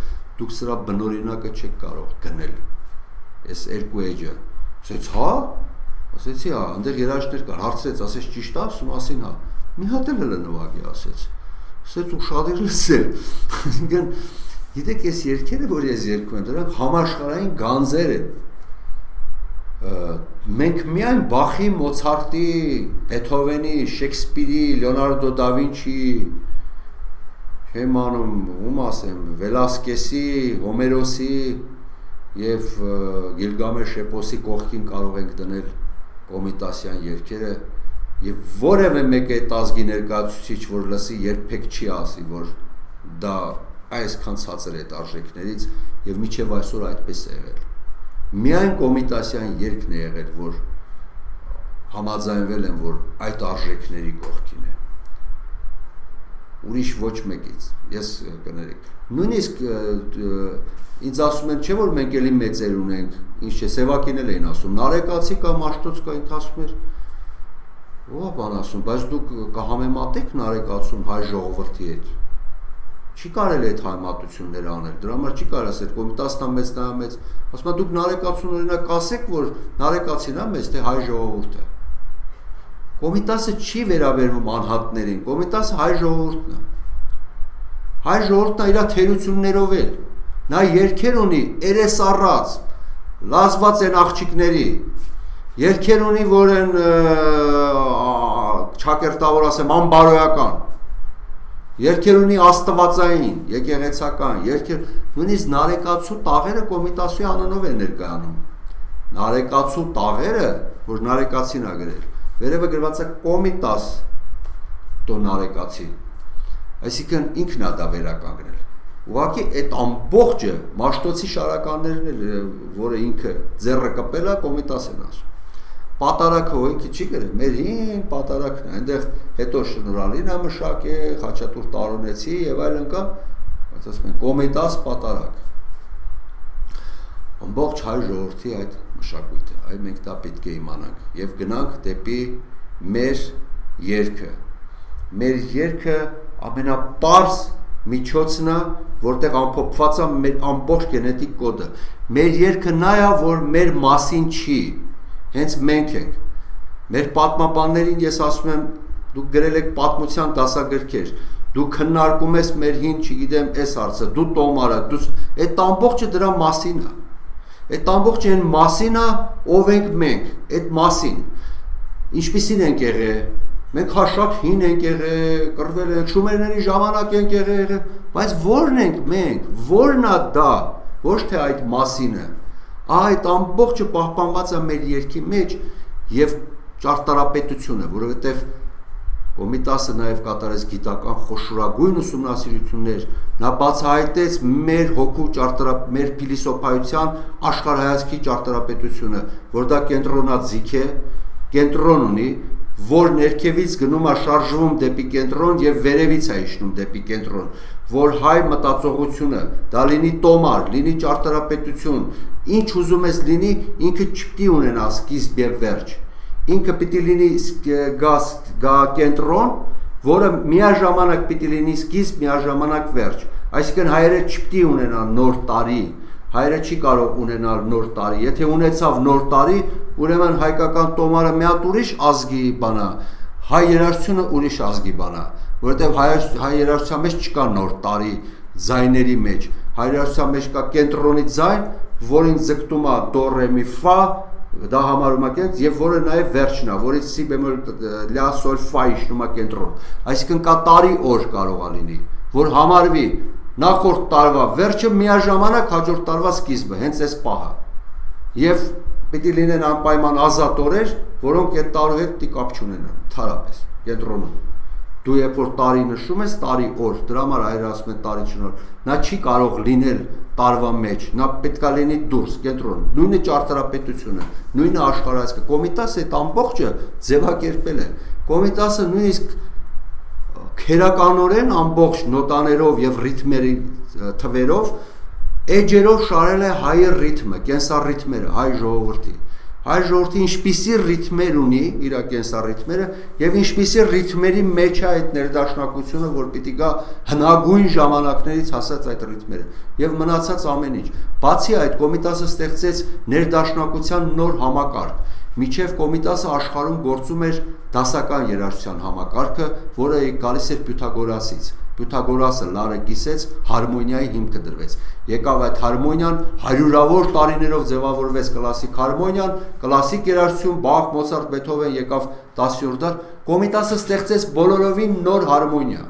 դուք սրա բնօրինակը չեք կարող գնել։ Այս երկու էջը։ Ասեց, հա։ Ասեցի, հա, այնտեղ երաժիշտներ կար, հարցրեց, ասեց ճիշտ է, ասում, ասին, հա։ Մի հատ էլ նվագի, ասեց։ Ասեց ու շատ էր լսել։ Այսինքն, գիտեք, այս երգերը, որ ես երգում եմ, դրանք համաշխարհային գանձեր են։ Մենք միայն Բախի, Մոցարտի, Բեթհովենի, Շեքսպիրի, Լեոնարդո դա Վինչի, չեմ անում, ում ասեմ, Վելասկեսի, Հոմերոսի եւ Գիլգամեշ էպոսի կողքին կարող ենք դնել Կոմիտասյան երգերը եւ որևէ մեկ այդ ազգի ներկայացուցիչ, որ լսի, երբեք չի ասի, որ դա այսքան ցածր է այդ արժեքներից եւ մինչեւ այսօր այդպես է եղել։ Միայն Կոմիտասյան երգն է եղել, որ համաձայնվել են, որ այդ արժեքների կողքին է։ Ուրիշ ոչ մեկից, ես կներեք։ Նույնիսկ ինձ ասում են, չէ՞ որ մենք էլի մեծեր ունենք, ինչ չէ, Սևակին էլ էին ասում, Նարեկացի կա, Մաշտոց կա, ինձ ասում էր, ո՞վ բան ասում, բայց դուք կհամեմատեք Նարեկացուն հայ ժողովրդի հետ։ Չի կարելի այդ համեմատությունները անել, դրա համար չի կարելի ասել Կոմիտասն է մեծ, նա մեծ, ասում եմ դուք Նարեկացուն օրինակ ասեք, որ Նարեկացին է մեծ, թե հայ ժողովուրդը։ Կոմիտասը չի վերաբերվում անհատներին, Կոմիտասը հայ ժողովուրդն է։ Հայ ժողովուրդն է իր թերություններով էլ։ Նա երգեր ունի երես առած, լազված են աղջիկների, երգեր ունի, որ են չակերտավոր ասեմ, անբարոյական, երգեր ունի աստվածային, եկեղեցական, երգեր, նույնիսկ Նարեկացու տաղերը Կոմիտասի անունով են ներկայանում։ Նարեկացու տաղերը, որ Նարեկացին է գրել, վերևը գրված է Կոմիտաս տո Նարեկացի, այսինքն ինքն է դա վերականգնել։ Ուղղակի այդ ամբողջը Մաշտոցի շարականներն էլ, որը ինքը ձեռը կպել է, Կոմիտաս են ասում։ Պատարակը ինքը չի գրել, մեր հին պատարակն է, այնտեղ հետո Շնորհալին է մշակել, Խաչատուր Տարոնեցի եւ այլն կա, բայց ասում են Կոմիտաս պատարակ։ Ամբողջ հայ ժողովրդի այդ մշակույթը, այ մենք դա պետք է իմանանք եւ գնանք դեպի մեր երգը։ Մեր երգը ամենապարզ միջոցն է, որտեղ ամփոփված է մեր ամբողջ գենետիկ կոդը։ Մեր երգը նա է, որ մեր մասին չի, հենց մենք ենք։ Մեր պատմաբաններին ես ասում եմ, դուք գրել եք պատմության դասագրքեր, դու քննարկում ես մեր հին, չգիտեմ, այս հարցը, դու տոմարը, այդ ամբողջը դրա մասին է։ Այդ ամբողջը այն մասին է, ով ենք մենք, այդ մասին։ Ինչպիսին ենք եղել, մենք հաշակ հին ենք եղել, կռվել ենք, շումերների ժամանակ ենք եղել, բայց ո՞րն ենք մենք, ո՞րն է դա, ոչ թե այդ մասինը։ Այդ ամբողջը պահպանված է մեր երգի մեջ եւ ճարտարապետությունը, որովհետեւ Կոմիտասը նաև կատարեց գիտական խոշորագույն ուսումնասիրություններ, նա բացահայտեց մեր հոգու մեր փիլիսոփայության աշխարհայացքի ճարտարապետությունը, որ դա կենտրոնաձիգ է, կենտրոն ունի, որ ներքևից գնում է շարժվում դեպի կենտրոն եւ վերևից է իջնում դեպի կենտրոն, որ հայ մտածողությունը դա լինի տոմար, լինի ճարտարապետություն, ինչ ուզում ես լինի, ինքը չպետք է ունենա սկիզբ եւ վերջ։ ինքը պիտի լինի գա կենտրոն, որը միաժամանակ պիտի լինի սկիզբ, միաժամանակ վերջ։ Այսինքն հայերը չպիտի ունենան նոր տարի, հայերը չի կարող ունենալ նոր տարի։ Եթե ունեցավ նոր տարի, ուրեմն հայկական տոմարը մի հատ ուրիշ ազգի բան է, հայ երաժշտությունը ուրիշ ազգի բան է, որովհետև հայ երաժշտության մեջ չկա նոր տարի ձայների մեջ։ Հայ երաժշտության մեջ կա կենտրոնի ձայն, որին ձգտում է դո ռե մի ֆա, դա համարում է կենտրոն, եւ որը նաեւ վերջն է, որից սի բեմոլ լա սոլ ֆա իջնում է կենտրոն։ Այսինքն կա տարի օր կարող է լինի, որ համարվի նախորդ տարվա վերջը միաժամանակ հաջորդ տարվա սկիզբը, հենց այս պահը։ Եվ պիտի լինեն անպայման ազատ օրեր, որոնք այդ տարու հետ պիտի կապ չունենան, թարապես, կենտրոնում։ Դու երբ որ տարի նշում ես, տարի օր, դրա համար հայերը ասում են տարի չնոր, նա չի կարող լինել տարվա մեջ, նա պետք է լինի դուրս, կենտրոն, նույնը ճարտարապետությունը, նույնը աշխարհայացքը, Կոմիտասը այդ ամբողջը ձևակերպել է, Կոմիտասը նույնիսկ քերականորեն ամբողջ նոտաներով եւ ռիթմերի թվերով, էջերով շարել է հայ ռիթմը, կենսառիթմերը, հայ ժողովրդի։ Հայ ժողովրդի ինչպիսի ռիթմեր ունի, իր կենսառիթմերը, եւ ինչպիսի ռիթմերի մեջ է այդ ներդաշնակությունը, որ պիտի գա հնագույն ժամանակներից հասած այդ ռիթմերը, եւ մնացած ամեն ինչ։ Բացի այդ, Կոմիտասը ստեղծեց ներդաշնակության նոր համակարգ։ Միջև Կոմիտասը աշխարհում գործում էր դասական երաժշտության համակարգը, որը գալիս էր Պյութագորասից։ Պյութագորասը լարը կիսեց, հարմոնիայի հիմքը դրվեց։ Եկավ այդ հարմոնիան, հարյուրավոր տարիներով ձևավորվեց կլասիկ հարմոնիան, կլասիկ երաժշտություն, Բախ, Մոցարտ, Բեթհովեն եկավ 10-րդ դար, Կոմիտասը ստեղծեց բոլորովին նոր հարմոնիա։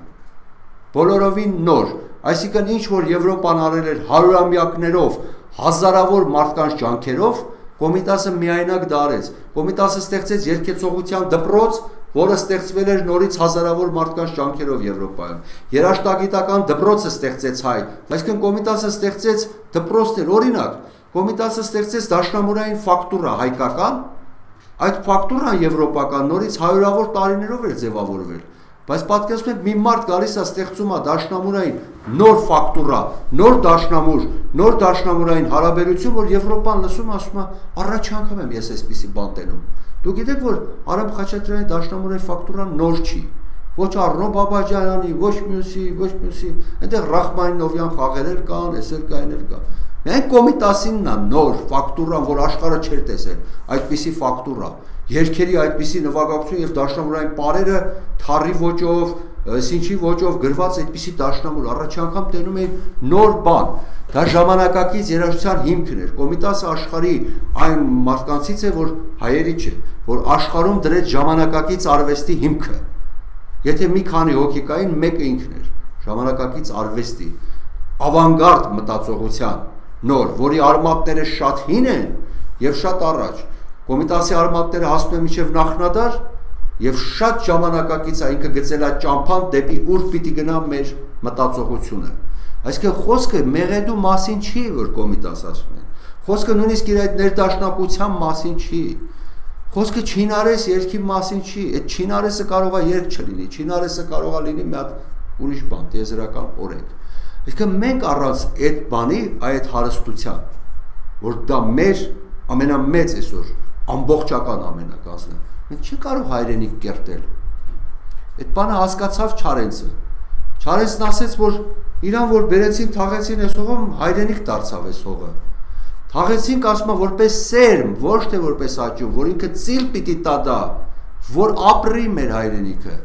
Բոլորովին նոր, այսինքն ինչ որ Եվրոպան արել էր հարյուրամյակներով, հազարավոր մարդկանց ջանքերով, Կոմիտասը միայնակ դա արեց։ Կոմիտասը ստեղծեց երգեցողության դպրոց, որը ստեղծվել էր նորից հազարավոր մարդկանց ջանքերով Եվրոպայում։ Երաժշտագիտական դպրոցը ստեղծեց հայ, այսինքն Կոմիտասը ստեղծեց դպրոցներ, օրինակ, Կոմիտասը ստեղծեց դաշնամուրային ֆակտուրա հայկական, այդ ֆակտուրան եվրոպական նորից հարյուրավոր տարիներով էր ձևավորվել։ Բայց պատկերացնում եք մի մարդ գալիս է ստեղծում է դաշնամուրային նոր ֆակտուրա, նոր դաշնամուրային հարաբերություն, որ Եվրոպան լսում ասում է առաջ անգամ եմ ես այսպիսի բան տենում։ Դուք գիտեք որ Արամ Խաչատրյանի դաշնամուրային ֆակտուրան նոր չի։ Ոչ Առնո Բաբաջանյանի, ոչ մյուսի, այնտեղ Ռախմանինովյան խաղեր կան, էսել կա։ Մենք Կոմիտասինն է նոր ֆակտուրան, որ աշխարհը չէր տեսել, այդպիսի ֆակտուրա։ Երկերի այդպիսի նվագակցություն եւ դաշնամուրային պարերը թարի ոճով, սինչի ոճով գրված այդպիսի դաշնամուր առաջ անգամ տենում էին նոր բան։ Դա ժամանակակից երաժշտության հիմքն էր։ Կոմիտասը աշխարհի այն մարդկանցից է, որ հայերի չէ, որ աշխարհում դրեց ժամանակակից արվեստի հիմքը։ Եթե մի քանի հոգի կային, մեկը ինքն էր, ժամանակակից արվեստի, ավանգարդ մտածողության նոր, որի արմատները շատ հին են եւ շատ առաջ։ Կոմիտասի արմատները հասնում են մինչև նախնադար եւ շատ ժամանակակից է ինքը գծել է ճամփան դեպի ուր պիտի գնա մեր մտածողությունը։ Այսինքն խոսքը մեղեդու մասին չի, որ Կոմիտաս ասում են։ Խոսքը նույնիսկ իր այդ ներդաշնակության մասին չի։ Խոսքը Չինարես երգի մասին չի։ Այդ Չինարեսը կարող է երգ չլինի, Չինարեսը կարող է լինի մի հատ ուրիշ բան, տիեզերական օրենք։ Այսինքն մենք առանց այդ բանի, այդ հարստության, որ դա մեր ամենամեծ այսօր ամբողջական ամենակազմն է, մենք չի կարող հայրենիք կերտել։ Այդ բանը հասկացավ Չարենցը։ Չարենցն ասեց, որ իրան որ բերեցին, թաղեցին այս հողում, հայրենիք դարձավ այս հողը։ Թաղեցինք ասում է որպես սերմ, ոչ թե որպես աճում, որ ինքը ծիլ պիտի տա դա, որ ապրի մեր հայրենիքը։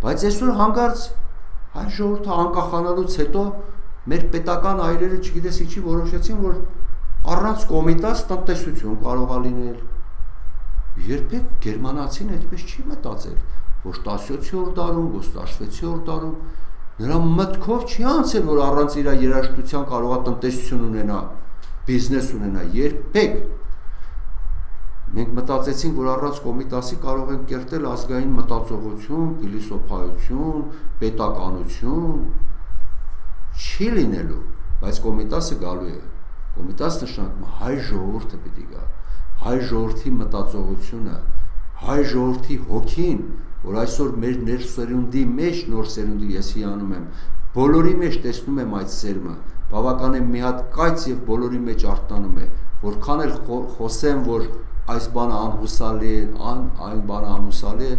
Բայց այսօր հանգարց հայ ժողովուրդը անկախանալուց հետո մեր պետական այրերը չգիտես ինչի որոշեցին, որ առանց Կոմիտաս տնտեսություն կարող է լինել։ Երբեք գերմանացին այդպես չի մտածել, ոչ 17-րդ դարում, ոչ 16-րդ դարում, նրա մտքով չի անցել, որ առանց իր երաժշտության կարող է տնտեսություն ունենա, բիզնես ունենա, երբեք։ Մենք մտածեցինք, որ առանց Կոմիտասի կարող են կերտել ազգային մտածողություն, փիլիսոփայություն, պետականություն, չի լինելու, բայց Կոմիտասը գալու է։ Կոմիտաս նշանակում է հայ ժողովուրդը պիտի գա, հայ ժողովրդի մտածողությունը, հայ ժողովրդի հոգին, որ այսօր մեր ներսերունդի մեջ, նոր սերունդի ես հիանում եմ, բոլորի մեջ տեսնում եմ այդ սերմը, բավականին մի հատ կայծ եւ բոլորի մեջ արտանում է, որքան էլ խոսեմ, որ այս բանը անհուսալի է, այն բանը անհուսալի է,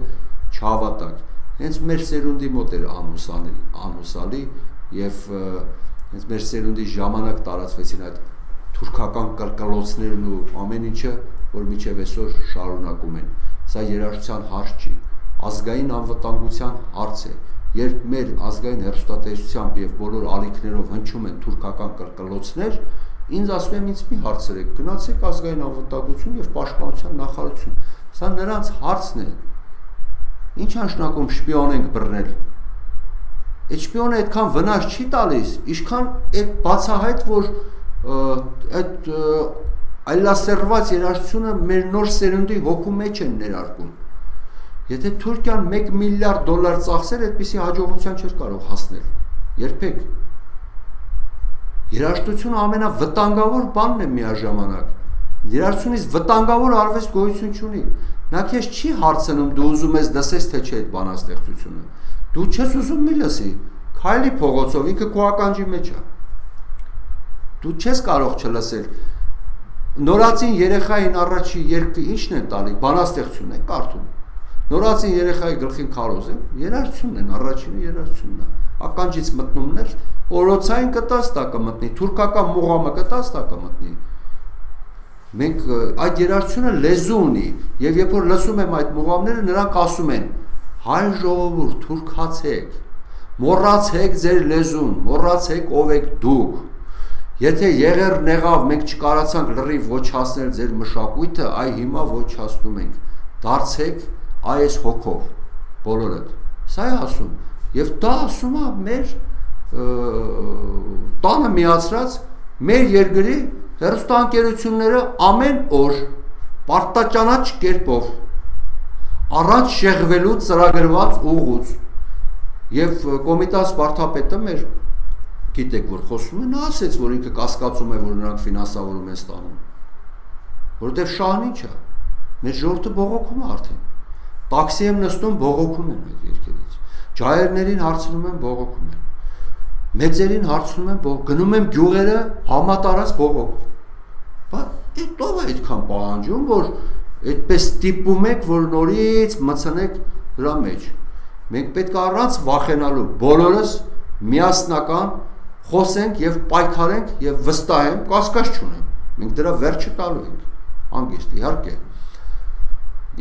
չհավատակ։ Հենց մեր սերունդի մոտ էր անհուսալի եւ հենց մեր սերունդի ժամանակ տարածվեցին այդ թուրքական կրկլոցներն ու ամեն ինչը, որ մինչև այսօր շարունակում են։ Սա երաժշտության հարց չի, ազգային անվտանգության հարց է։ Երբ մեր ազգային հեռուստատեսությամբ եւ բոլոր ալիքներով հնչում են թուրքական կրկլոցներ, ինձ ասում եմ, ինձ մի հարցրեք, գնացեք ազգային անվտանգություն եւ պաշտպանության նախարարություն։ Սա նրանց հարցն է։ Ինչ անշնակում շպիոն ենք բռնել։ Այդ շպիոնը այդքան վնաս չի տալիս, ինչքան այդ բացահայտ, որ այդ այլասերված երաժշտությունը մեր նոր սերունդի հոգու մեջ են ներարկում։ Եթե Թուրքիան $1 միլիարդ ծախսեր, այդպիսի հաջողության չէր կարող հասնել։ Երբեք։ Երաժշտությունը ամենավտանգավոր բանն է միաժամանակ։ Երաժշտությունից վտանգավոր արվեստ գոյություն չունի։ Նա քեզ չի հարցնում, դու ուզում ես լսես թե չէ այդ բանաստեղծությունը։ Դու չես ուզում մի լսի, քայլի փողոցով, ինքը քո ականջի մեջ է։ Դու չես կարող չլսել։ Նորածին երեխային առաջի երգը ի՞նչն է տալի, բանաստեղծությունն է կարդում։ Նորածին երեխայի գլխին քարոզ է, երաժշտությունն են, առաջինը երաժշտությունն է։ Ականջից մտնումներ, օրոցային կտած տա կմտնի, թուրքական մուղամը կտած տա կմտնի։ Մենք այդ երաժշտությունը լեզու ունի, եւ երբ որ լսում եմ այդ մուղամները, նրանք ասում են. հայ ժողովուրդ, թուրքացեք, մոռացեք ձեր լեզուն, մոռացեք ով եք դուք։ Եթե եղեր նեղավ, մենք չկարացանք լրիվ ոչհասնել ձեր մշակույթը, այ հիմա ոչհասնում ենք։ Դարձեք այս հոգով, բոլորդ։ Սա է ասում, եւ դա ասում է մեր տանը միացրած մեր երկրի հեռուստաընկերությունները ամեն օր պարտաճանաչ կերպով առանց շեղվելու ծրագրված ուղուց եւ Կոմիտաս վարդապետը մեր գիտեք որ խոսում է, նա ասեց որ ինքը կասկածում է որ նրանք ֆինանսավորում են ստանում որովհետեւ շահն ինչ է մեր ժողովուրդը բողոքում է արդեն տաքսի եմ նստում բողոքում են այդ երկրից ջայերներին հարցնում են բողոքում են մեծերին հարցնում են գնում եմ գյուղերը համատարած բողոք բայց այդ ով է այդքան պահանջում որ այդպես ստիպում եք որ նորից մցնեք դրա մեջ մենք պետք է առանց վախենալու բոլորս միասնական խոսենք եւ պայքարենք եւ վստահենք կասկած չունենք մենք դրա վերջը տալու ենք անգիստ իհարկե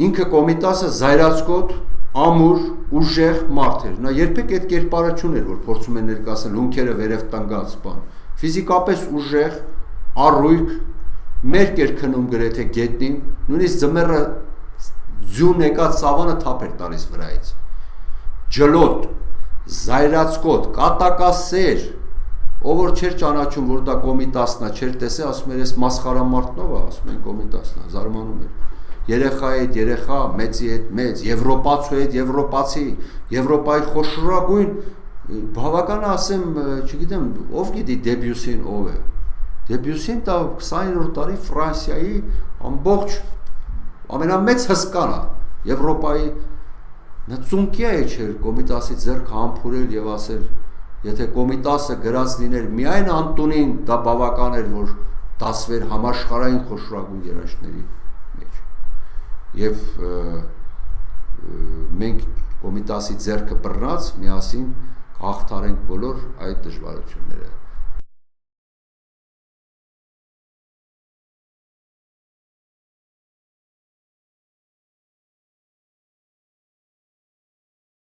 ինքը Կոմիտասը զայրացկոտ ամուր ուժեղ մարդ էր նա երբեք այդ կերպարը չուներ որ փորձում են ներկայացնել հունքերը վերև տնկած բան ֆիզիկապես ուժեղ առույգ մերկ էր քնում գրեթե գետնին նույնիսկ ձմեռը ձյուն եկած սավանը թափ էր տալիս վրայից ջլոտ զայրացկոտ կատակասեր ով որ չէր ճանաչում որ դա Կոմիտասն է չէր տեսել ասում էր էս մասխարամարտն ով է ասում են Կոմիտասն է զարմանում էր երեխայի հետ երեխա մեծի հետ մեծ եվրոպացու հետ եվրոպացի Եվրոպայի խոշորագույն բավական ասեմ չգիտեմ ով գիտի Դեբյուսին ով է Դեբյուսին դա 20-րդ դարի Ֆրանսիայի ամբողջ ամենամեծ հսկան է Եվրոպայի նա ծունկի է չէր Կոմիտասի ձեռքը համբուրել եւ ասել եթե Կոմիտասը գրած լիներ միայն Անտոնին դա բավական էր որ դասվեր համաշխարհային խոշորագույն երաժշտների մեջ եւ մենք Կոմիտասի ձեռքը բռնած միասին հաղթարենք բոլոր այդ դժվարությունները